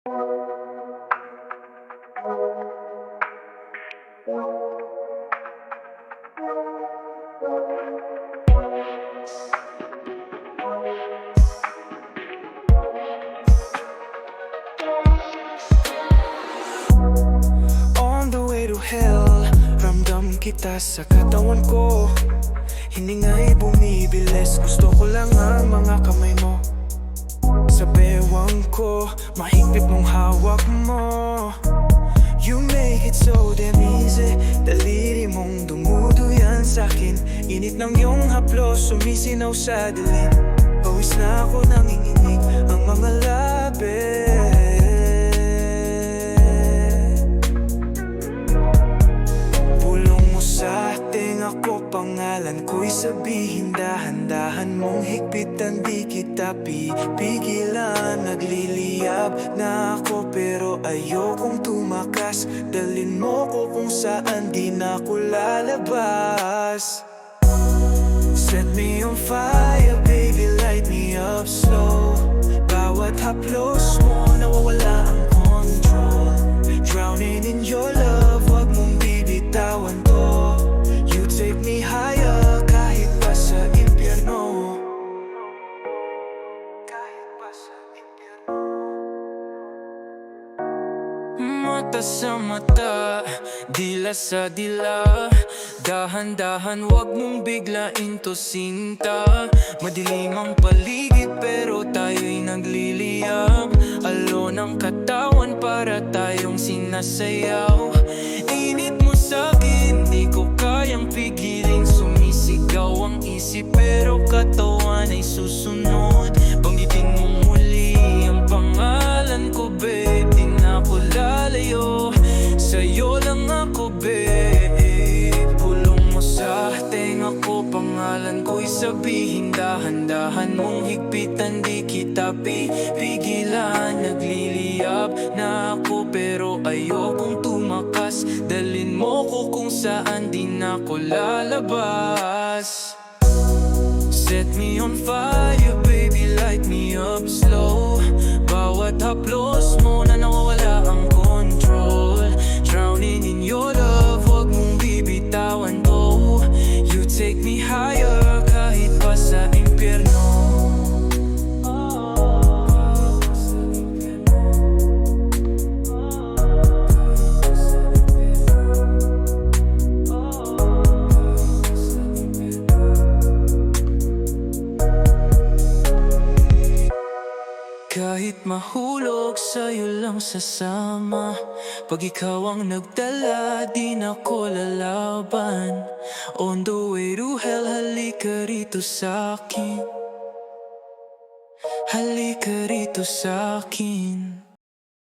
On the way to hell, ramdam kita sa katawan ko. Hininga'y bumibilis, gusto ko lang ang mga kamay mo. Sa bewang ko, mahigpit mong hawak mo. You make it so damn easy, daliri mong dumuduyan sa'kin. Init ng iyong haplos, sumisinaw sa dilim. Pawis na ako nanginginig, ang mga labi. Ako pangalan ko'y sabihin, dahan-dahan mong higpitan, di kita pipigilan. Nagliliyab na ako pero ayokong tumakas. Dalin mo ko kung saan di na ko lalabas. Set me on fire, baby, light me up slow. Bawat haplos mo, nawawala ang control. Drowning in your love, wag mong bibitawan to. Take me higher, kahit pa sa impyerno. Kahit pa sa impyerno. Mata sa mata, dila sa dila. Dahan-dahan, wag mong biglain to sinta. Madilim ang paligid pero tayo'y nagliliyab. Alon ang katawan para tayong sinasayaw. Init mo sa'kin, di ko kayang pigilin. Sumisigaw ang isip pero katawan ay susunod. Banggitin mong muli ang pangalan ko, babe. Di na ko lalayo, sa'yo lang ako, babe. Pulong mo sa tenga ko, pangalan ko'y sabihin. Dahan-dahan mong higpitan, di kita pigilan. Nagliliyab na ako pero ayokong tumakas. Dalin mo ko kung saan di na ko lalabas. Set me on fire, baby, light me up slow. Bawat haplos mo na nawawala ang control. Drowning in your love, wag mong bibitawan to. You take me higher, kahit pa sa impyerno. Kahit mahulog, sa'yo lang sasama. Pag ikaw ang nagdala, di na ko lalaban. On the way to hell, halika rito sa'kin. Halika rito sa'kin.